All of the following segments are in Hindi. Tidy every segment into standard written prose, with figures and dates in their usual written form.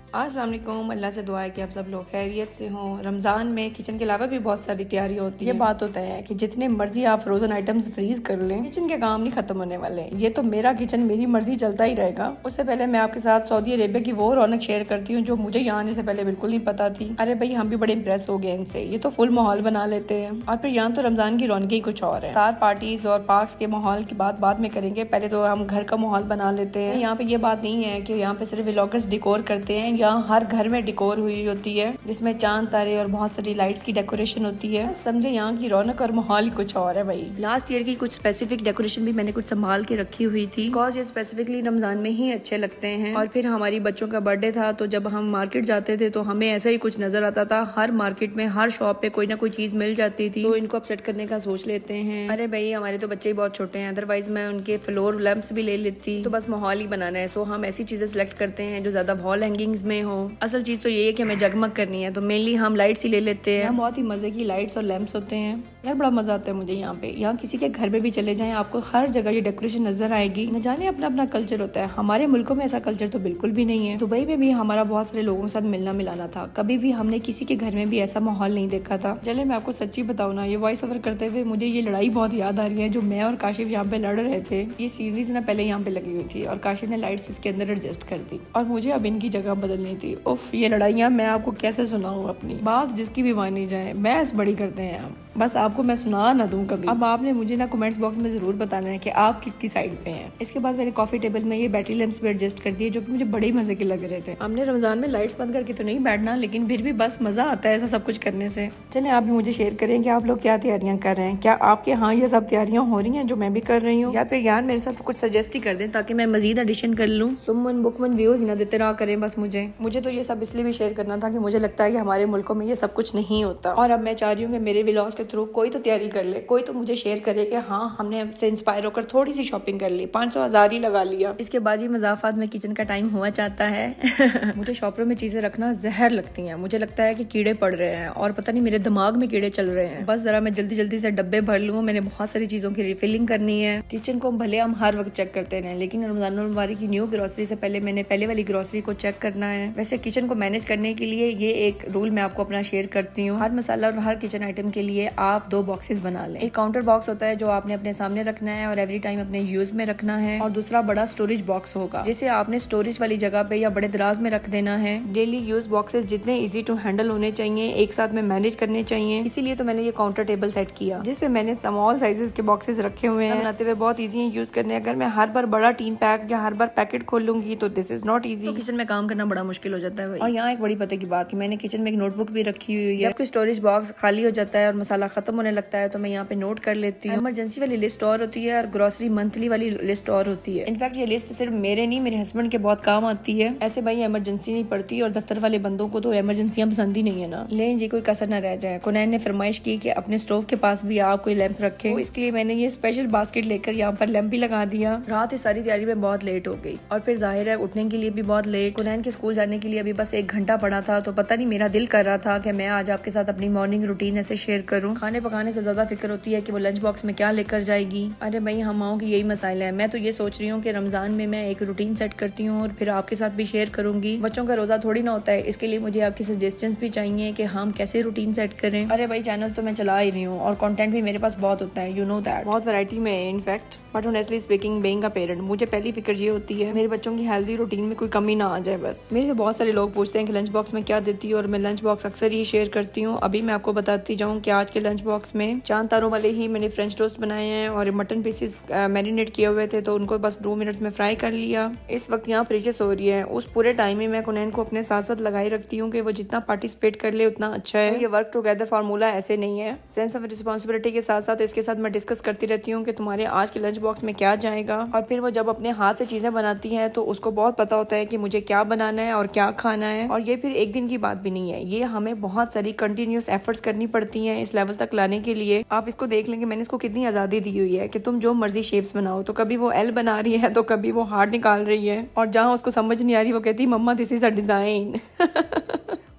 अस्सलाम वालेकुम। अल्लाह से दुआ है कि आप सब लोग खैरियत से हों। रमज़ान में किचन के अलावा भी बहुत सारी तैयारी होती है। ये बात होता है कि जितने मर्जी आप फ्रोजन आइटम्स फ्रीज कर लें, किचन के काम नहीं खत्म होने वाले। ये तो मेरा किचन मेरी मर्जी चलता ही रहेगा। उससे पहले मैं आपके साथ सऊदी अरेबिया की वो रौनक शेयर करती हूँ जो मुझे यहाँ आने से पहले बिल्कुल नहीं पता थी। अरे भाई, हम भी बड़े इम्प्रेस हो गए इनसे। ये तो फुल माहौल बना लेते हैं। और फिर यहाँ तो रमजान की रौनक ही कुछ और है। स्टार पार्टीज और पार्क्स के माहौल की बात बाद में करेंगे, पहले तो हम घर का माहौल बना लेते हैं। यहाँ पे ये बात नहीं है कि यहाँ पे सिर्फ व्लॉगर्स डिकोर करते हैं। यहाँ हर घर में डिकोर हुई होती है जिसमें चांद तारे और बहुत सारी लाइट्स की डेकोरेशन होती है। समझे, यहाँ की रौनक और माहौल कुछ और है भाई। लास्ट ईयर की कुछ स्पेसिफिक डेकोरेशन भी मैंने कुछ संभाल के रखी हुई थी, बिकॉज ये स्पेसिफिकली रमजान में ही अच्छे लगते हैं। और फिर हमारी बच्चों का बर्थडे था, तो जब हम मार्केट जाते थे तो हमें ऐसा ही कुछ नजर आता था। हर मार्केट में हर शॉप पे कोई ना कोई चीज मिल जाती थी, तो इनको अपसेट करने का सोच लेते हैं। अरे भाई, हमारे तो बच्चे ही बहुत छोटे हैं, अदरवाइज मैं उनके फ्लोर लैंप्स भी ले लेती। तो बस माहौल ही बनाना है, सो हम ऐसी चीजें सिलेक्ट करते हैं जो ज्यादा वॉल हैंगिंग्स में हो। असल चीज तो ये है कि हमें जगमग करनी है, तो मेनली हम लाइट्स ही ले लेते हैं। बहुत ही मजे की लाइट्स और लैंप्स होते हैं यार, बड़ा मजा आता है मुझे यहाँ पे। यहाँ किसी के घर पे भी चले जाएं, आपको हर जगह ये डेकोरेशन नजर आएगी। न जाने अपना अपना कल्चर होता है। हमारे मुल्कों में ऐसा कल्चर तो बिल्कुल भी नहीं है। दुबई में भी हमारा बहुत सारे लोगों के साथ मिलना मिलाना था, कभी भी हमने किसी के घर में भी ऐसा माहौल नहीं देखा था। चले मैं आपको सच्ची बताऊँ ना, ये वॉइस ओवर करते हुए मुझे ये लड़ाई बहुत याद आ रही है जो मैं और काशिफ यहाँ पे लड़ रहे थे। ये सीरीज ना पहले यहाँ पे लगी हुई थी और काशिफ ने लाइट्स इसके अंदर एडजस्ट कर दी और मुझे अब इनकी जगह बदलनी थी। उफ, ये लड़ाइयाँ मैं आपको कैसे सुनाऊँ। अपनी बात जिसकी भी मानी जाए, बहस बड़ी करते हैं आप, बस आपको मैं सुना ना दूं कभी। अब आपने मुझे ना कमेंट्स बॉक्स में जरूर बताना है कि आप किसकी साइड पे हैं। इसके बाद मैंने कॉफी टेबल में ये बैटरी लैंप्स भी एडजस्ट कर दिए जो कि मुझे बड़े मजे के लग रहे थे। हमने रमजान में लाइट्स बंद करके तो नहीं बैठना, लेकिन फिर भी बस मजा आता है ऐसा सब कुछ करने से। चले आप भी मुझे शेयर करें कि आप लोग क्या तैयारियां कर रहे हैं। क्या आपके यहाँ ये सब तैयारियां हो रही हैं जो मैं भी कर रही हूँ, या फिर यार मेरे साथ कुछ सजेस्ट ही कर दें ताकि मैं मजीद एडिशन कर लूँ। सुमन बुकमन व्यूज ना देते रहा करें बस। मुझे तो ये सब इसलिए भी शेयर करना था कि मुझे लगता है कि हमारे मुल्कों में ये सब कुछ नहीं होता। और अब मैं चाह रही हूँ कि मेरे व्लॉग्स के थ्रू कोई तो तैयारी कर ले, कोई तो मुझे शेयर करे कि हाँ हमने से इंस्पायर होकर थोड़ी सी शॉपिंग कर ली, 500,000 ही लगा लिया। इसके बाद ही मजाफात में किचन का टाइम हुआ चाहता है। मुझे शॉपरों में चीजें रखना जहर लगती हैं। मुझे लगता है कि कीड़े पड़ रहे हैं और पता नहीं मेरे दिमाग में कीड़े चल रहे हैं। बस जरा मैं जल्दी जल्दी से डब्बे भर लूँ। मैंने बहुत सारी चीजों की रिफिलिंग करनी है। किचन को भले हम हर वक्त चेक करते रहे, लेकिन रमजान मुबारक की न्यू ग्रोसरी से पहले मैंने पहले वाली ग्रोसरी को चेक करना है। वैसे किचन को मैनेज करने के लिए ये एक रूल मैं आपको अपना शेयर करती हूँ। हर मसाला और हर किचन आइटम के लिए आप 2 बॉक्सेस बना लें। एक काउंटर बॉक्स होता है जो आपने अपने सामने रखना है और एवरी टाइम अपने यूज में रखना है, और दूसरा बड़ा स्टोरेज बॉक्स होगा जिसे आपने स्टोरेज वाली जगह पे या बड़े दराज में रख देना है। डेली यूज बॉक्सेस जितने इजी टू हैंडल होने चाहिए, एक साथ में मैनेज करने चाहिए। इसीलिए तो मैंने ये काउंटर टेबल सेट किया जिसपे मैंने स्मॉल साइजेस के बॉक्सेस रखे हुए हैं। बनाते हुए बहुत इजी है यूज करने। अगर मैं हर बार बड़ा टीन पैक या हर बार पैकेट खोल लूंगी तो this is not easy. Kitchen में काम करना बड़ा मुश्किल हो जाता है। और यहाँ एक बड़ी पते की बात कि मैंने किचन में एक नोटबुक भी रखी हुई है। जब कोई स्टोरेज बॉक्स खाली हो जाता है और मसाला खत्म होने लगता है तो मैं यहाँ पे नोट कर लेती हूँ। इमरजेंसी वाली लिस्ट और होती है और ग्रोसरी मंथली वाली लिस्ट और होती है। इनफैक्ट ये लिस्ट सिर्फ मेरे नहीं, मेरे हस्बैंड के बहुत काम आती है। ऐसे भाई इमरजेंसी नहीं पड़ती और दफ्तर वाले बंदों को तो इमरजेंसियां पसंद ही नहीं है ना। लें जी, कोई कसर न रह जाए। कुनैन ने फरमाइश की कि अपने स्टोव के पास भी आप कोई लैंप रखे, तो इसके लिए मैंने ये स्पेशल बास्केट लेकर यहाँ पर लैंप भी लगा दिया। रात इस सारी तैयारी में बहुत लेट हो गई और फिर जाहिर है उठने के लिए भी बहुत लेट। कुनैन के स्कूल जाने के लिए अभी बस 1 घंटा पड़ा था, तो पता नहीं मेरा दिल कर रहा था कि मैं आज आपके साथ अपनी मॉर्निंग रूटीन ऐसे शेयर करूँ। खाने पकाने से ज्यादा फिक्र होती है कि वो लंच बॉक्स में क्या लेकर जाएगी। अरे भाई, हम माओ की यही मसाइल है। मैं तो ये सोच रही हूँ कि रमजान में मैं एक रूटीन सेट करती हूँ और फिर आपके साथ भी शेयर करूंगी। बच्चों का रोजा थोड़ी ना होता है, इसके लिए मुझे आपकी सजेशंस भी चाहिए कि हम कैसे रूटीन सेट करें। अरे भाई, चैनल्स तो मैं चला ही रही हूँ और कंटेंट भी मेरे पास बहुत होता है, यू नो दैट, बहुत वैरायटी में है in fact. But honestly speaking, being a parent, मुझे पहली फिक्र ये होती है मेरे बच्चों की हेल्दी रूटीन में कोई कमी ना आ जाए। बस मेरे से बहुत सारे लोग पूछते हैं कि लंच बॉक्स में क्या देती है, और मैं लंच बॉक्स अक्सर ही शेयर करती हूँ। अभी मैं आपको बताती जाऊँ कि आज के लंच बॉक्स में चांद तारों वाले ही मैंने फ्रेंच टोस्ट बनाए हैं और मटन पीसेस मैरिनेट किए हुए थे, तो उनको बस 2 मिनट्स में फ्राई कर लिया। इस वक्त यहाँ प्रीचेस हो रही है, उस पूरे टाइम में मैं कुनैन को अपने साथ साथ लगाई रखती हूँ कि वो जितना पार्टिसिपेट कर ले उतना अच्छा है। ये वर्क टुगेदर फार्मूला ऐसे नहीं है। सेंस ऑफ रिस्पॉन्सिबिलिटी के साथ साथ इसके साथ मैं डिस्कस करती रहती हूँ कि तुम्हारे आज के लंच बॉक्स में क्या जाएगा। और फिर वो जब अपने हाथ से चीजें बनाती है तो उसको बहुत पता होता है कि मुझे क्या बनाना है और क्या खाना है। और ये फिर एक दिन की बात भी नहीं है, ये हमें बहुत सारी कंटिन्यूस एफर्ट्स करनी पड़ती हैं इस लेवल तक लाने के लिए। आप इसको देख लेंगे मैंने इसको कितनी आजादी दी हुई है कि तुम जो मर्जी शेप्स बनाओ। तो कभी वो एल बना रही है तो कभी वो हार्ट निकाल रही है, और जहाँ उसको समझ नहीं आ रही वो कहती मम्मा दिस इज अ डिजाइन।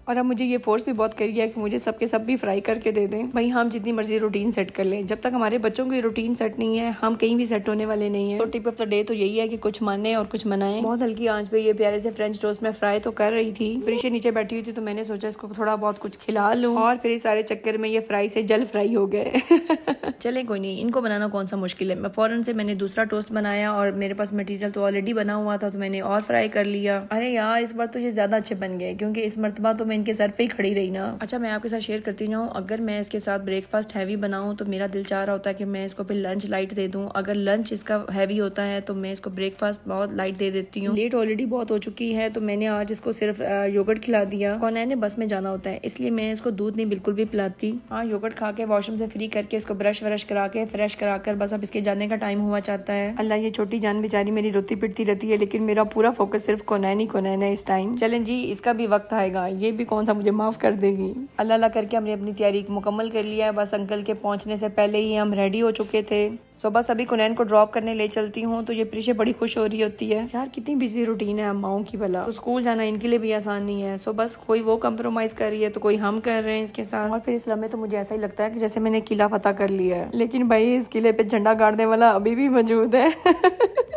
और अब मुझे ये फोर्स भी बहुत करी है कि मुझे सबके सब भी फ्राई करके दे दें। भाई हम जितनी मर्जी रूटीन सेट कर लें, जब तक हमारे बच्चों की रूटीन सेट नहीं है हम कहीं भी सेट होने वाले नहीं है। So tip of the day तो यही है कि कुछ माने और कुछ मनाएं। बहुत हल्की आंच पे ये प्यारे से फ्रेंच टोस्ट में फ्राई तो कर रही थी। प्रीशा नीचे बैठी हुई थी तो मैंने सोचा इसको थोड़ा बहुत कुछ खिला लूं, और फिर इस सारे चक्कर में ये फ्राई से जल फ्राई हो गए। चले कोई नहीं, इनको बनाना कौन सा मुश्किल है। मैं फौरन से मैंने दूसरा टोस्ट बनाया और मेरे पास मटेरियल तो ऑलरेडी बना हुआ था तो मैंने और फ्राई कर लिया। अरे यार इस बार तो ये ज्यादा अच्छे बन गए क्योंकि इस मरतबा तो मैं इनके सर पे ही खड़ी रही ना। अच्छा मैं आपके साथ शेयर करती जाऊँ, अगर मैं इसके साथ ब्रेकफास्ट हैवी बनाऊं तो मेरा दिल चाह रहा होता है कि मैं इसको फिर लंच लाइट दे दूं। अगर लंच इसका हैवी होता है तो मैं इसको ब्रेकफास्ट बहुत लाइट दे देती हूँ। लेट ऑलरेडी बहुत हो चुकी है तो मैंने आज इसको सिर्फ योगर्ट खिला दिया। कौन ने बस में जाना होता है इसलिए मैं इसको दूध नहीं बिल्कुल भी पिलाती। हाँ योगर्ट खा के वॉशरूम से फ्री करके इसको ब्रश व्रश करा के फ्रेश करा कर बस अब इसके जाने का टाइम हुआ चाहता है। अल्लाह ये छोटी जान बेचारी मेरी रोती पिटती रहती है लेकिन मेरा पूरा फोकस सिर्फ कोनैन है इस टाइम। चलें जी इसका भी वक्त आएगा, ये भी कौन सा मुझे माफ कर देगी। अल्लाह अल्लाह करके हमने अपनी तैयारी मुकम्मल कर लिया है। बस अंकल के पहुंचने से पहले ही हम रेडी हो चुके थे। सो बस अभी कोनैन को ड्रॉप करने ले चलती हूँ तो ये प्रीशा बड़ी खुश हो रही होती है। यार कितनी बिजी रूटीन है अम्माओं की भला, तो स्कूल जाना इनके लिए भी आसान नहीं है। सो बस कोई वो कम्प्रोमाइज कर रही है तो कोई हम कर रहे हैं इसके साथ। और फिर इस लम्हे तो मुझे ऐसा ही लगता है कि जैसे मैंने किला फतह कर लिया है, लेकिन भाई इस किले पे झंडा गाड़ने वाला अभी भी मौजूद है।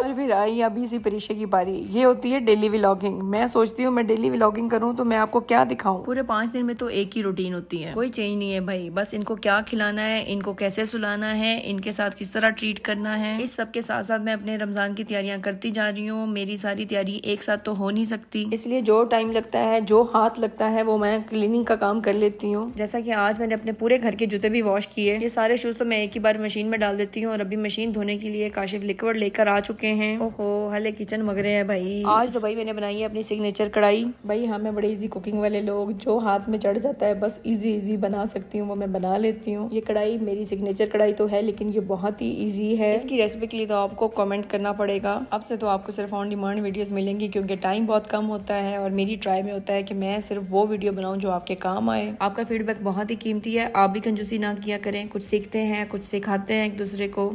और फिर आई अभी सी प्रीशा की बारी, ये होती है डेली व्लॉगिंग। मैं सोचती हूँ मैं डेली व्लॉगिंग करूँ तो मैं आपको क्या दिखाऊं। पूरे 5 दिन में तो एक ही रूटीन होती है, कोई चेंज नहीं है भाई। बस इनको क्या खिलाना है, इनको कैसे सुलाना है, इनके साथ किस तरह ट्रीट करना है, इस सब के साथ साथ मैं अपने रमजान की तैयारियां करती जा रही हूँ। मेरी सारी तैयारी एक साथ तो हो नहीं सकती, इसलिए जो टाइम लगता है जो हाथ लगता है वो मैं क्लीनिंग का काम कर लेती हूँ। जैसा कि आज मैंने अपने पूरे घर के जूते भी वॉश किए। ये सारे शूज तो मैं एक ही बार मशीन में डाल देती हूँ और अभी मशीन धोने के लिए काशिफ लिक्विड लेकर आ चुके हैं। ओहो हले किचन मगरे है भाई। आज तो भाई मैंने बनाई है अपनी सिग्नेचर कढ़ाई। भाई हमें बड़े इजी कुकिंग वाले लोग, जो हाथ में चढ़ जाता है बस इजी बना सकती हूँ वो मैं बना लेती हूँ। ये कढ़ाई मेरी सिग्नेचर कढ़ाई तो है लेकिन ये बहुत ही इजी है। इसकी रेसिपी के लिए तो आपको कमेंट करना पड़ेगा। अब से तो आपको सिर्फ ऑन डिमांड वीडियोस मिलेंगी क्योंकि टाइम बहुत कम होता है और मेरी ट्राई में होता है कि मैं सिर्फ वो वीडियो बनाऊं जो आपके काम आए। आपका फीडबैक बहुत ही कीमती है, आप भी कंजूसी ना किया करें। कुछ सीखते हैं कुछ सिखाते हैं एक दूसरे को।